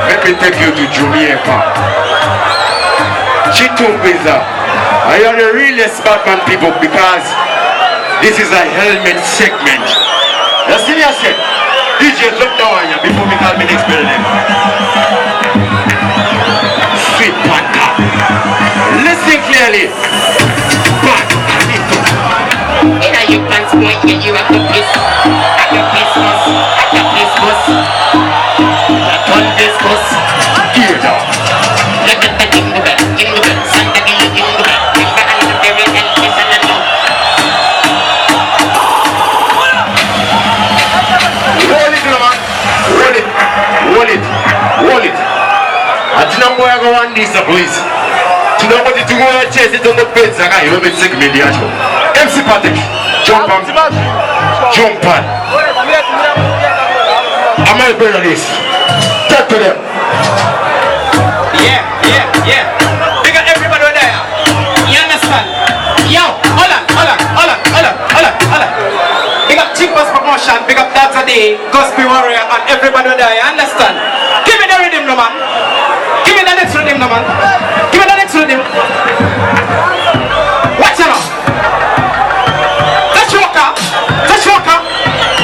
Let me take you to Jamaica. Chitumbiza. I are the realest Batman people because this is a helmet segment. You see me I said? DJ drop down on you before me call me next building. Sweet Panta. Listen clearly. In a you pants boy, yeah, you have to piss. At the piss bus. At the piss bus. That one piss bus. Here now. Look at the jingle bell. Jingle bell. Santa give you jingle bell. Remember I need a very helpless and a no. Hold it, man. Hold it. Hold it. Hold it. I don't know where I go on this, please. Tu n'as pas dit tout le monde a chasé ton autre pète, ça va, il va mettre 5 milliards. MC Patek, jump on. Jump on. I'm going to bring this. Talk to them. Yeah. Big up everybody there. You understand? Yo, hold on. Big up Cheapest Promotion, big up Data Day, Gospel Warrior, and everybody there. You understand? Give me the rhythm, no man. Give me the next rhythm, no man. Give me the next rhythm. Watch out. Touch walker.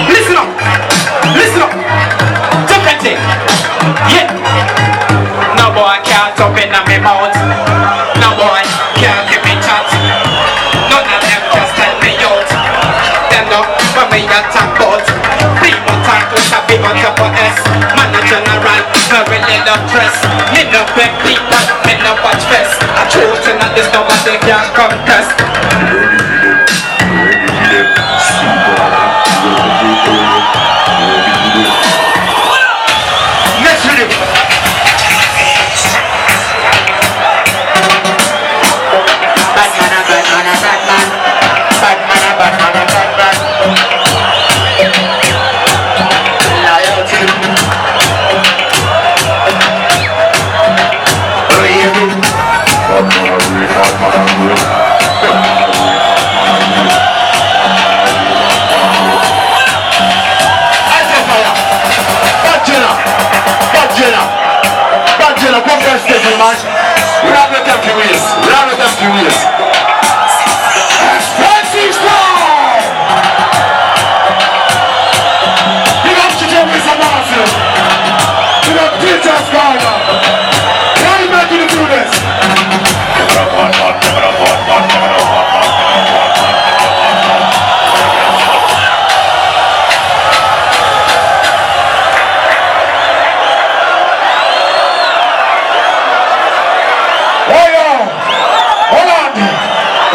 Listen up. Jump and take. Yeah. No boy can't open up my mouth. No boy can't give me chat. None of them can stand me out. Them know what me a talk about. People talk with a big on top of S. Man a general, very little press. Me no beg people, me no watch fest. I choose and this nobody can contest. Next rhythm. Badgena, come down station, man. We have no time to waste. Expensive style! Big up Chitomisa Martin. Big up Peter's Garner. Why you making you do this?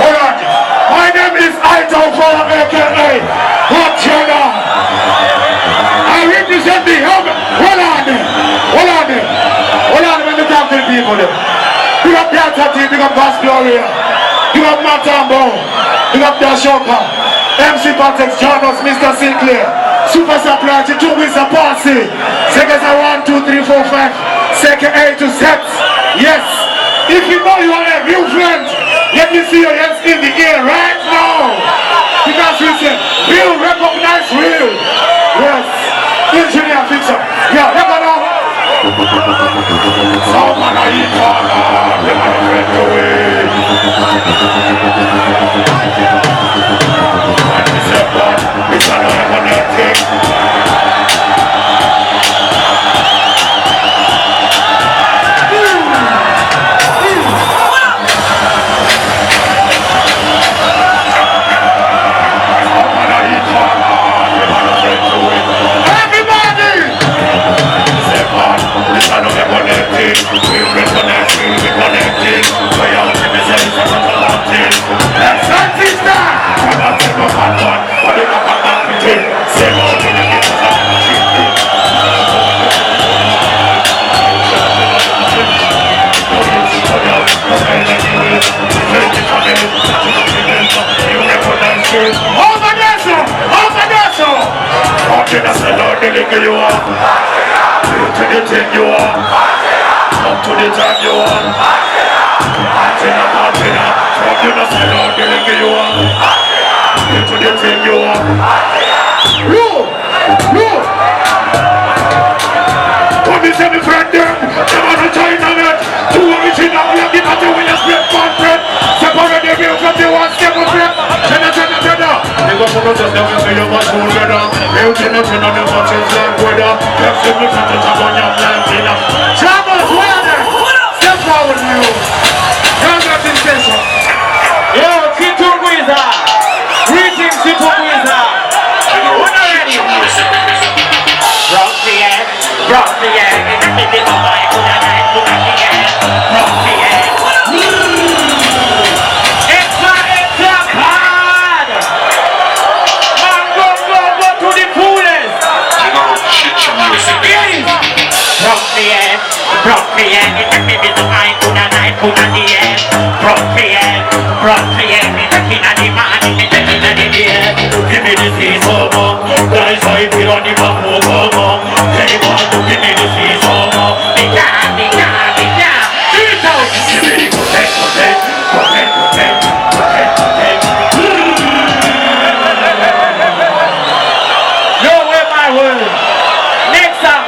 Hold on. My name is Aito Fala aka Hotchana. I represent the helmet. Hold on there. When you talk to the people there. Big up Yatati, big up Bass Gloria, big up Matambo, big up Dashoka, MC Patex, Janos, Mr. Sinclair, Super Supply, two wins a party. Seconds are 1, 2, 3, 4, 5. Second 8 to sets. Yes. If you know you are a real friend, let me see your hands in the air right now. Because we say, real recognize real. Yes. Engineer fixer. Yeah, let me know. Someone I eat you are. To the thing you are. Up to the time you are. Martina. From you not sell out the liquor you are. To the thing you are. Look. but just never see you much more better. Beauty nothing on the much is like weather. Can't see me from the top on your planting. Travelers, where are they? Step forward, you. Congratulations. Yo, Kitu Guiza. Greetings, Kitu Guiza. When are ready? Rock the air, rock the air. It's a little boy, put a night, put a the air. Rock the air. Extra hard. Man, go to the fullest. Please. Rock the air, rock the air. It's a little boy, put a night, put a the air. Rock the air, rock the air. It's a little man, it's a little air. Give me the season, guys, I feel on the bamboo. They want to give me the season. Yo, where my word? Next song,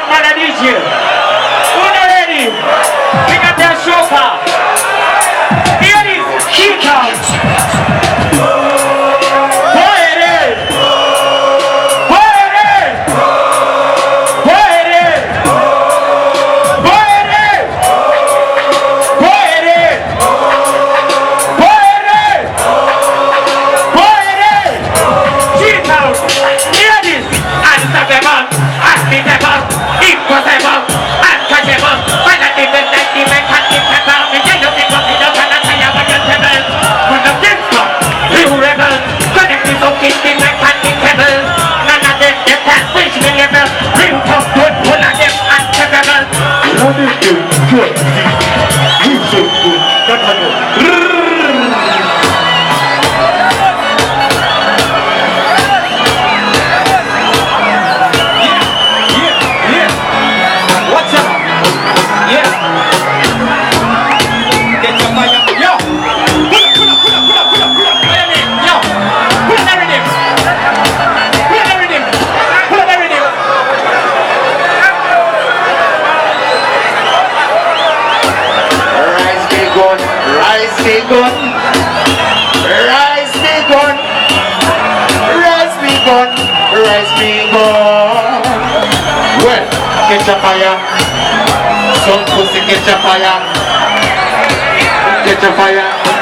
man, I need you. Who's ready? Pick up their chauffeur. Here it is, shoot out. Catch a fire, some pussy catch a fire, catch a fire.